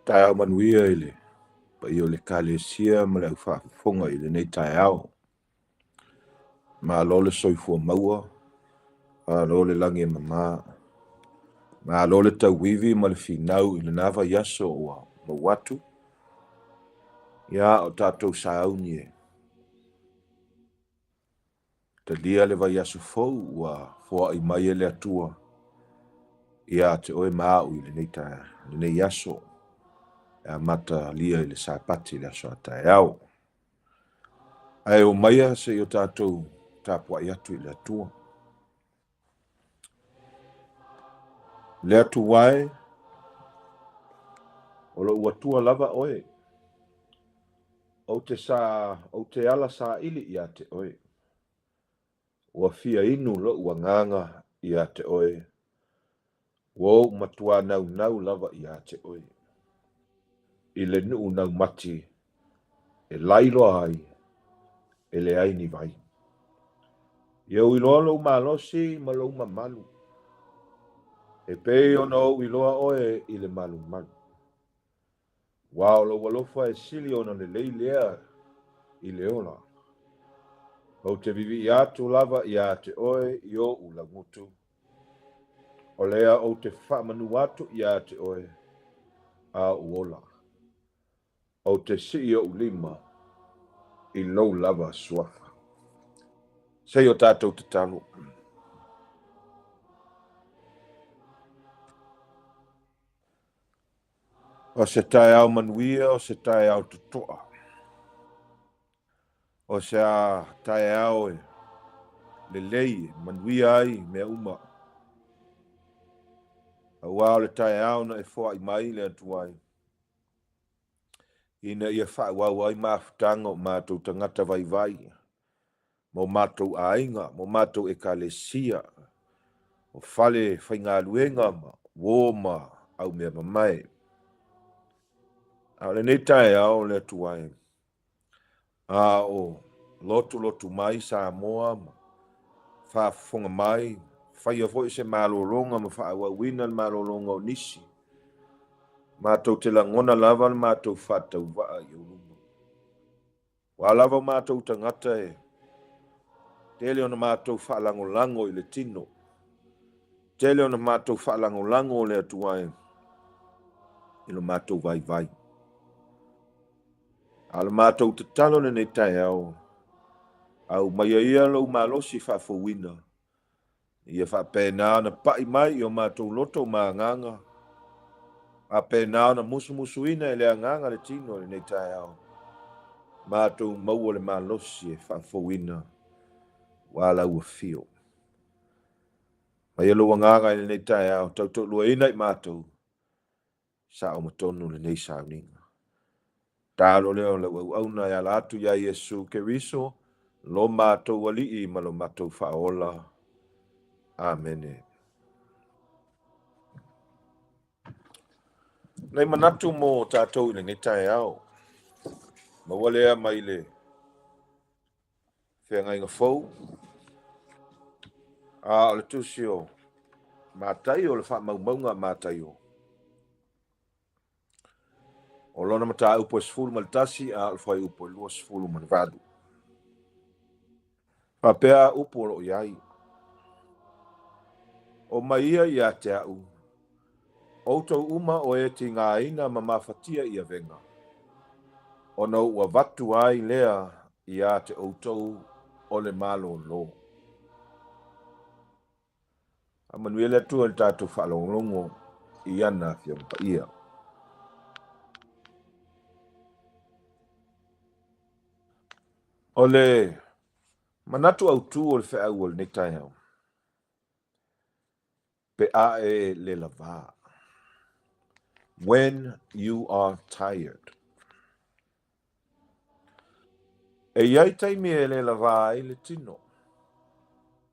tae manuia ile pa i o le kalesia ma le whaafonga i le nei tae au. Ma lo le soifua maua, ma lo le langi e mama, ma lo le tauivi ma le finau i le nawa yaso ua ma watu. Ia o tātou sauni e. Ta lia le vai yaso fou ua fua i mai e le atua. Ia te oe mau i le nei tae, le nei yaso. A mata lia i le sapati le aso a tae au. Ai o maia se i o tātou tāpua i atu i le atua. Le atu wae, o lo uatua lava oe. O te ala sa ili i a te oe. Ua fia inu lo ua nganga i a te oe. Wo matua nau lava i a te oe. I le nuu nau mati e lailo ai e le aini vai. Iau iloa lo malosi ma lo mamalu. E pei ona o iloa oe i le malu malu. Wao lo walofa e sili ona le leilea i le ola. O te vivi i atu lava i a te oe i o ula ngutu. O lea o te whamanu atu i a te oe a uola. O te si o ulima i lou lava suafa. Sei o tātou te talo. O se tae au manuia, o se tae au tutoa. O se a tae au e le lei, manuia ai mea uma. A wao le tae au na e fua i mai le atuai. Ina ia wha wau ai maafutanga o mātou tangata vai vai. Mo mātou ainga, mo mātou e ka le sia. O fale whainga luenga ma, wō ma, au mea mamai. A le nei tae au le atuai. A o lotu mai sa moa ma. Whaafonga mai. Whaia foi se malolonga ma whaawawina malolonga o nisi. Mātou te langona lava mātou whatau waa i uruma. Wa lava mātou tangata e. Tele ona mātou whaalangolango i le tino. Tele ona mātou whaalangolango le atuai. Ilo mātou vai vai. Ala mātou te talo le nei tai au. Au maia ia lau malosi whaafowina. Ia whaapena na pai mai o mātou loto maanganga. A pena na musu ina ele anganga le tino le nei tai au. Mātou maua le malosi e whaafowina. Wala ua fio. Mai alo anganga le nei tai au. Tauto lua ina i mātou. Sa o matonu le nei sauninga. Tālo leo le au na ya latu ya Yesu Keriso. Lo mātou wali i malo mātou whaola. Amen. Nei manatu mo tātou i le nei tai au. Mawalea mai le whenga inga fau. A le tusio mātai o le wha maunga mātai o. O lona mata upo sfulu maltasi a alfai upo lua sfulu manvadu. Papea upo lo iai. O maia ia te au. Outou uma o e ti ngā ina ma mawhatia ia venga. O nau ua vatu ai lea ia te outou o le malo lo. A manuele tua le tātou whaalonglongo i ana whiampa ia. O le manatu au tu o le wha au o le netai hau. Pe a e le lava. When you are tired. E iai taimi e le lava ai le tino.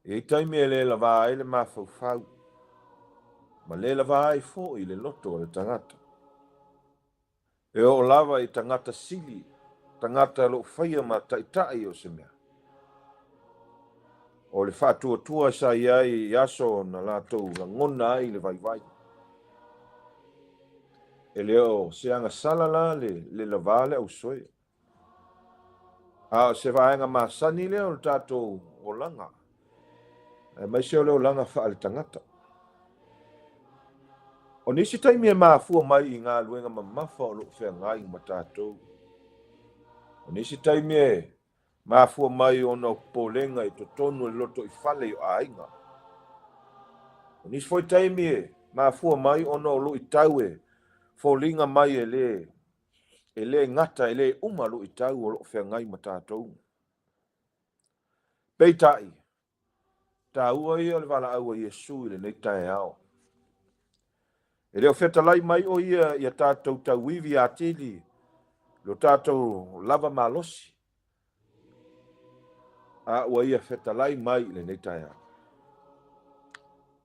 E taimi e le lava ai le mawhauwhau. Ma le lava ai fo i le loto o le tangata. E o lava i tangata sili. Tangata lo whaia ma taitai o se mea. O le whātua tua sa iai i aso na lātou na ngona ai le vai vai. e leo se anga sala la le lava le au soe. A se vaenga masani leo le tatou o langa. E mai se o leo langa wha ale tangata. O nisi taimi e maafua mai i ngā luenga mamafa o lo whea ngai ma tatou. O nisi taimi e maafua mai o no polenga i to tonu e loto i fale o ainga. O nisi foi taimi e maafua mai o no lo i tau e fōlinga mai e le ngata e le uma lo i tau o lo whea ngai ma tatou. Peitai, tā ua ia le wala aua Iesu i le nei tae ao. E leo whetalai mai o ia tātou tau iwi a tili, lo tātou lava malosi. A ua ia whetalai mai le nei tae ao.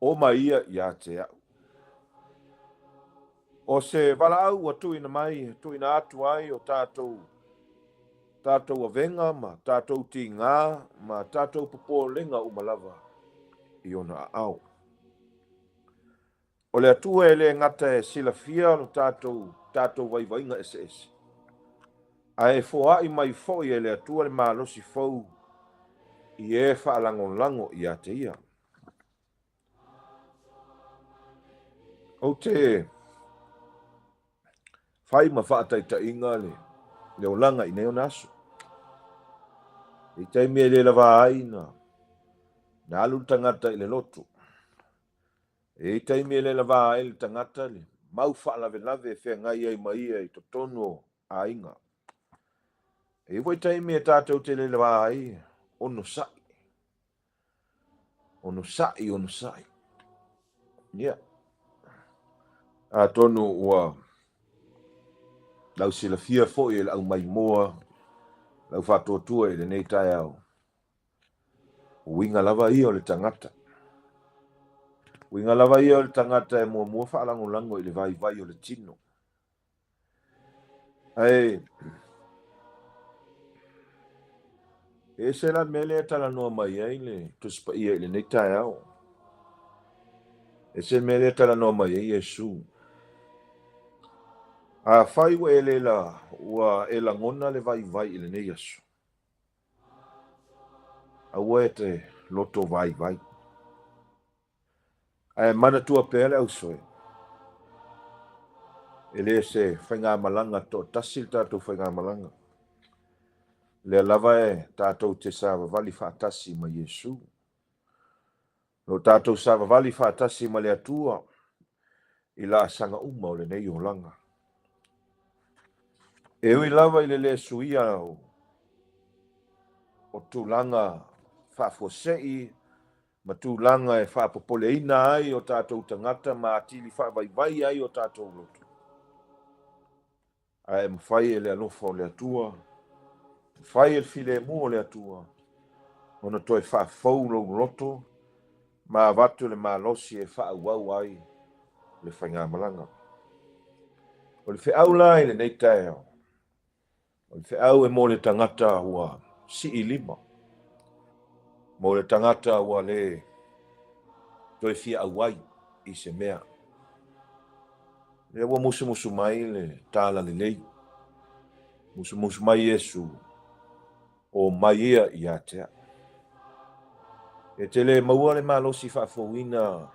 O mai ia te au. O se wala au wa tuina mai, tuina atu ai o tātou a venga ma tātou ti ngā, ma tātou popolenga umalava i ona au. O le atua e le ngata e sila fia no tātou waiwainga ese. A e foa i mai fo i e le atua le malosi fau i e whaalango i a te ia. O te whai ma whaataita inga le o langa i neo nasu. I taimi e le lava aina, na alu tangata i le lotu. E taimi e le lava aina tangata le, mau whaalave lave e whea ngai ai mai ai to tono a inga. E voi taimi e tātou te le lava ai, ono sai. Ono sai. Ia. A tonu ua, lau sila fia fo i lau mai moa, lau whātotua i le nei tai au. Winga lava ia o le tangata. Winga lava ia o le tangata e mua whaalango i le vai o le tino. Ai, e se la mele e tala noa mai ai le tuspa ia i le nei tai au. E se mele e tala noa mai ai Yesu. A whai wa e le la, ua e la ngona le vai i le nei Yesu. A ua e te loto vai. Ai mana tua pele au soe. Ele se whainga malanga to tasil tātou whainga malanga. Le lava e tātou te sāwa vali whaatasi ma Yesu. No tātou sāwa vali whaatasi ma le atua i la sanga uma o le nei o langa. E ui lava i le suia o tūlanga whaafosei, ma tūlanga e whaapopoleina ai o tātou tangata, ma atili whaavai ai o tātou lotu. Ai mwhai e le alofa o le atua, mwhai e file mua o le atua, ona toi whaafau lo roto, ma watu le malosi e whaawau ai le whainga malanga. O le whiau lai le nei tae o le whiau e mo le tangata ua si i lima. Mo le tangata ua le toi fia awai i se mea. Le ua musu mai le tala le lei. Musu mai Yesu o mai ia i atea. E te le maua le malosi whaafouina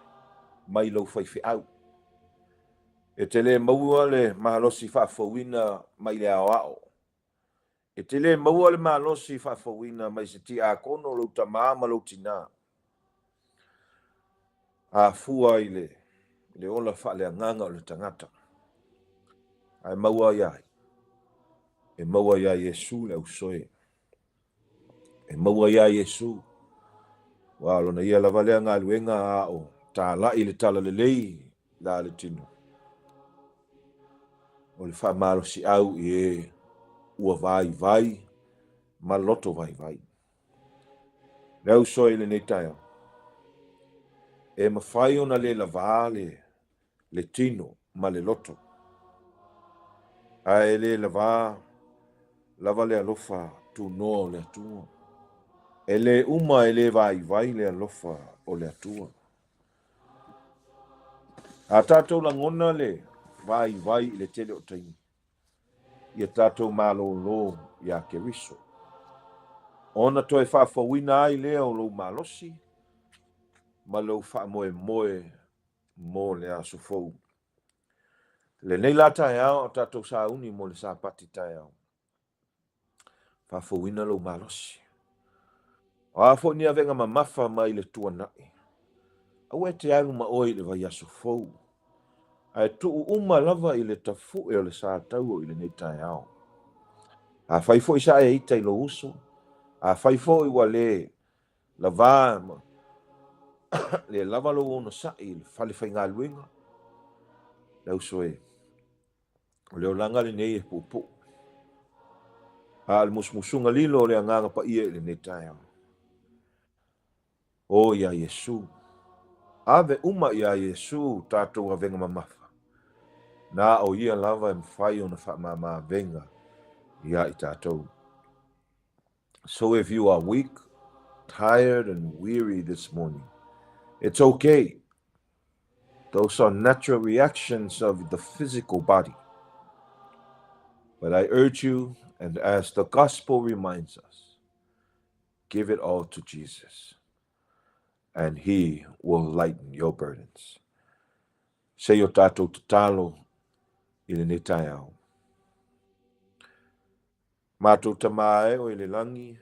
mai lau whai whiau. E te le maua le malosi whaafouina mai le ao. E te le maua le malosi whaafouina mai se ti a kono lau ta maama lau tina. A fua i le ola wha le anganga o le tangata. Ai maua iai. E maua iai Yesu le usoe. E maua iai Yesu. Wa lona ia lava lea ngā luenga a o tā lai le tala le lei la le tino. O le wha malosi au i e ua vai, ma loto vai. Le usoe le nei taia. E mawhai ona le lava le tino ma le loto. A e le lava le alofa tu no le atua. E le uma e le vai le alofa o le atua. A tātou la ngona le vai i le tele o taimi. Ia tātou mālōlō ia Keriso. Ona toe whaafauina ai lea o lou malosi, ma lou whaamoe mō le aso fou. Le nei la tae au o tātou sauni mo le sāpati tae au. Whaafauina lou malosi. O a fo ni avenga mamafa mai le tuanai. Au e te alu ma oi le vai aso fou. Ai tu uma lava i le tafu e o le sātau o i le nei tae au. A whaifo i sa e ita i lo uso. A whaifo i wa le lava ma. Le lava lo ono sa i le whale whai ngā luenga. Le uso e. Le o langa le nei e pupu. A le musmusunga lilo le anganga pa ia i le nei tae au. O ia Yesu. Ave uma ia Yesu tātou a venga mamafa. Na o ia lava e mwhai o na wha venga ia i tātou. So if you are weak, tired and weary this morning, it's okay. Those are natural reactions of the physical body. But I urge you, and as the gospel reminds us, give it all to Jesus, and he will lighten your burdens. Se o tātou tatalo i le netai au. Mātou tamae o i le langi,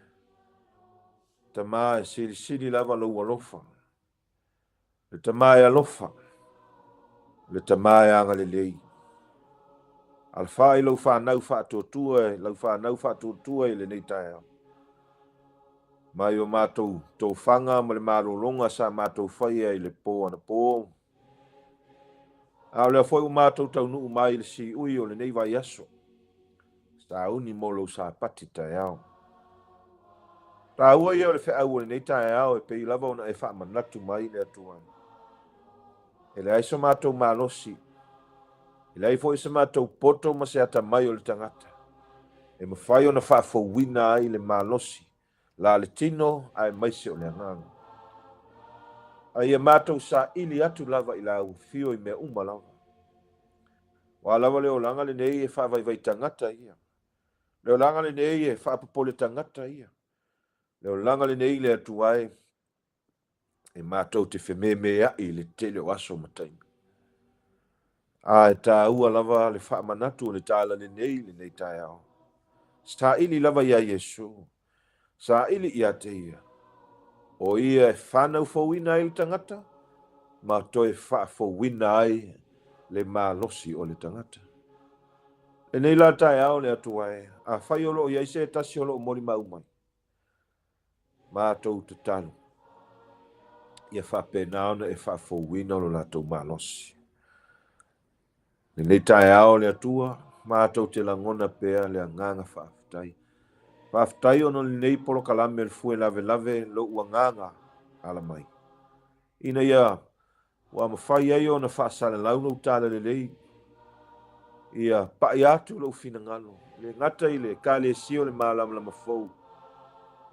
tamae siri lava lau alofa, le tamae alofa, le tamae anga le lei. Alfa i lau whanau whātuatua i le netai au. Mai o mātou tō whanga ma le marolonga sa mātou whaia i le pō ana pō. Au lea foi o mātou tau nuu mai le si ui o le nei vai aso. Sa uni molo sa pati tai au. Ta ua ia o le whea au o le nei tai au e pei lava ona e wha manatu mai le atua. E le aiso mātou malosi. E le aifo isa mātou poto ma se ata mai o le tangata. E mawhai ona wha fawina ai le malosi. La le tino ai maise o le anganga. Ai e mātou sa ili atu lava i la au fio i mea uma lava. Wa lava leo langa le nei e wha vai tangata ia. Leo langa le nei e wha apopole tangata ia. Leo langa le nei le atu ai e mātou te whememea i le tele o aso mataimi. A e tā ua lava le wha manatu o le tāla le nei tai au. Sa ili lava ia Yesu. Sa ili ia te ia. O ia e whanau fawina i le tangata, ma toi wha fawina ai le malosi o le tangata. E nei la tai au le atuai, a whai olo ia ise e tasi olo o mori maumai. Ma tau te tanu. Ia wha penaona e wha fawina o lo la tau malosi. Le nei tai au le atua, ma tau te langona pea le anganga wha aftai. Whaftai ono nei polo kalame le fue lave lo uanganga ala mai. Ina ia, wa mawhai ai o na whaasale launa utala le lei. Ia pai atu lo fina ngalo. Le ngata i le ka le sio le malam la mafou.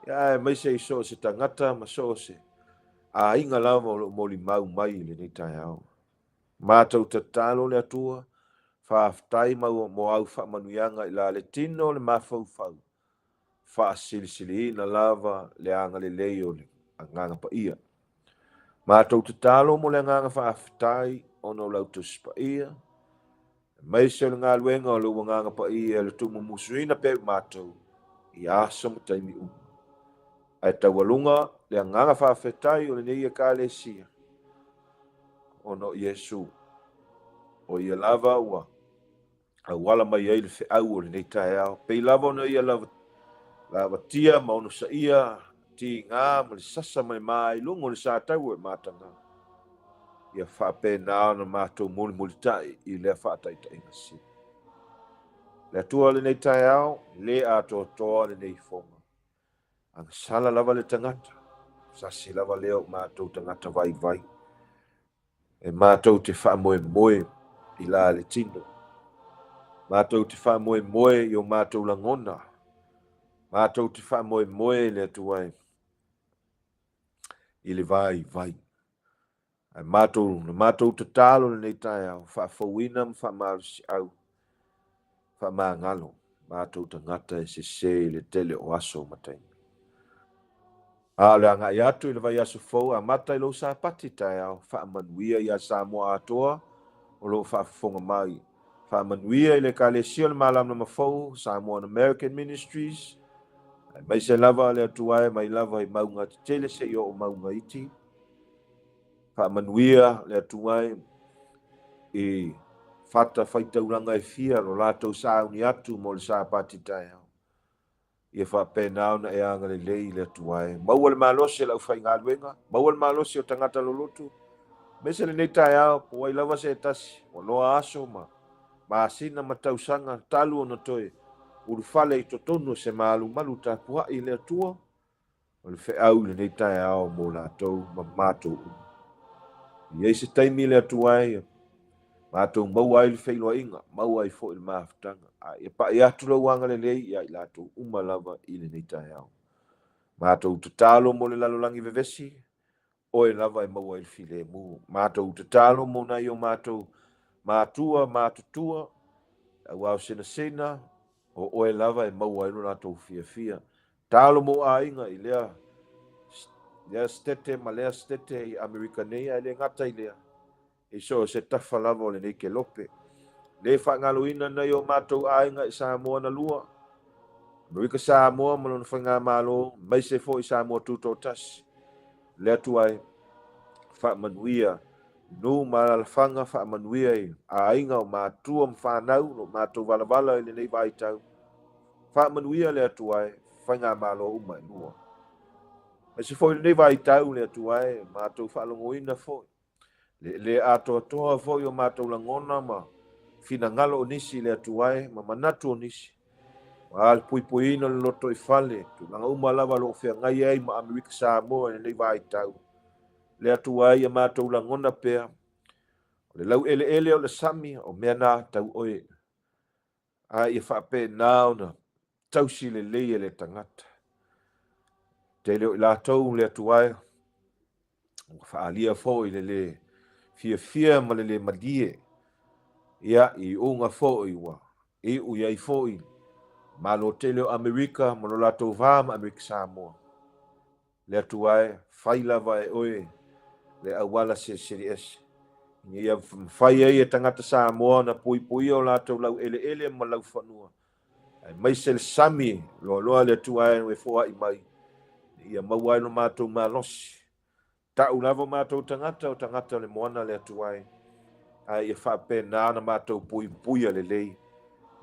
Ia e maise iso se ta ngata maso se. A inga lava o moli mau mai le nei tai au. Mātou tatalo le atua. Whaftai mau mo au wha manuianga i la le tino le mafau fau. Fa sili na lava le anga le leo le anganga pa ia. Mātou te talo mo le anganga fa aftai ono lautus pa ia. Mai se le ngā luenga o le anganga pa ia le tumu musuina pe mātou. I asa mo taimi u. Ai tawalunga le anganga fa aftai o le neia ka le sia. Ono Yesu. O ia lava ua. A wala mai ai le fe au o le nei tae au. Pei lava ono ia lava lava tia ma ono sa ia ti ngā ma le sasa mai mai lungo le sa tau e mātanga. Ia whape nā na mātou muli tai i lea whaatai ta inga si. Le atua le nei tai au, le ato toa le nei fonga. Ang sala lava le tangata, sasi lava leo mātou tangata vai. E mātou te wha moe i la le tino. Mātou te wha moe i o mātou langona. Mātou te wha moe le atuai. I le vai. Ai mātou te tālo nei tai au, whaafauina whaamarusi au, whaamangalo, mātou tangata e se le tele o aso matai. Le anga i atu i le vai aso fou, a mata i lo sa pati tai au, whaamanuia i a Samoa atoa, o lo whaafonga mai. Whaamanuia i le Kalesia le malam na mafou, Samoan American Ministries, mai se lava le atuai, mai lava i maunga tele se i o maunga iti, whaamanuia le atuai i fata whaitauranga e fia lo lato sa uni atu mo le sa pati tai au. Ia whapena na e anga le lei le atuai. Maua le malose lau whainga luenga, maua le malose o tangata lolotu, mese le nei tai au, po ai lava se tasi, o loa aso ma asina matausanga talu ona toe, uru fale i totonu se malu tapua i le atua, o le whaau le nei tai au mo latou ma mātou. Ia se taimi le atuai, mātou maua i le whailua inga, maua i fo i le maafutanga. Ia pa i atu lau anga le lei, ia i latou umalava i le nei tai au. Mātou te talo mo le lalolangi vevesi, o e lava i maua i le file mu. Mātou te talo mo na i o mātou mātutua, au au sena, o e lava e maua i lo latou fia. Talo mo a inga i lea stete, ma lea stete i Amerika nei, a le ngata i lea. E so se tafa lava o le nei ke lope. Le whaangaloina na i o mātou a inga i Samoa na lua. Amerika Samoa, malona whainga malo, mai se fo i Samoa tuto tas. Le atuai, whaamanuia, no malalafanga whaamanuia i a inga o mātua mwhanau, no mātou valavala i le nei vai tau. Whaamanuia le atuai, whainga malo uma i lua. Mai se fo i le nei vai tau le atuai, mātou whaalongoina fo. Le atoa fo i o mātou langona ma fina ngalo o nisi le atuai, ma manatu o nisi. Al puipuina le loto i fale, tu langa uma lava lo fea ngai ai ma Amerika Samoa e nei vai tau. Le atuai a mātou langona pea, le lau ele o le sami o mea nā tau oe. A ia whape nāo na tausi le leie le tangata. Te leo i lātou le atuai, whaalia fo i le fia ma le madie. Ia i unga fo i wa, i uiai fo i. Malo te leo Amerika, malo lātou vāma Amerika Samoa. Le atuai, whai lava e oe, le awala se ese. Ia whai e tangata Samoa na pui o lātou lau ele ma lau whanua. Mai se le sami, loa le atuai e fua i mai. Ia mawai no mātou malosi. Tau lava mātou tangata o tangata le moana le atuai. Ia whape nāna mātou pui le lei,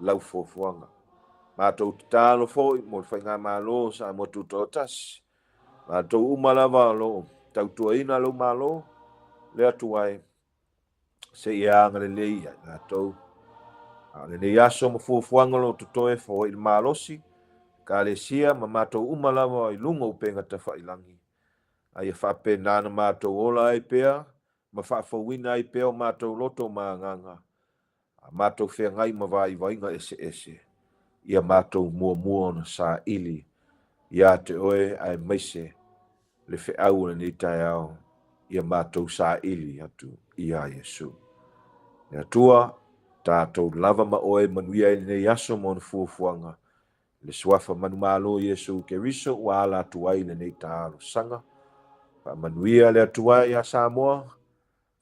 lau fuanga. Mātou te tālo fōi, mo le whainga mālo sa mo tutotas. Mātou umalava lo, tau tuaina lo mālo, le atuai, se ianga le lei, mātou. Le nei aso ma fuafuanga lo tutoe fōi le mālosi, ka le sia, ma mātou umalava i lunga upenga ta whailangi. Ia whape nāna mātou ola ai pēa, ma whaafawina ai pēo mātou loto mānganga. Mātou whea ngai ma vai vainga ese. Ia mātou mua na sa ili, ia te oe ai maise, le wheau na ni tai au, ia mātou sa ili atu, ia Yesu. Ia tua, tātou lava ma oe manuia ili nei aso mo na fuafuanga, le suafa manu malo Yesu ke riso, wa ala tuai le nei tālo sanga, fa manuia le atuai a Samoa,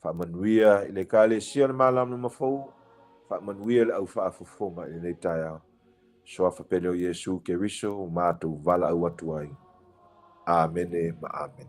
fa manuia le Kalesia le malam na mafou, fa manuia le au whaafufonga ili nei tai au. Soafa peleo Yesu ke riso o mātou vala au atuai. Amene ma amen.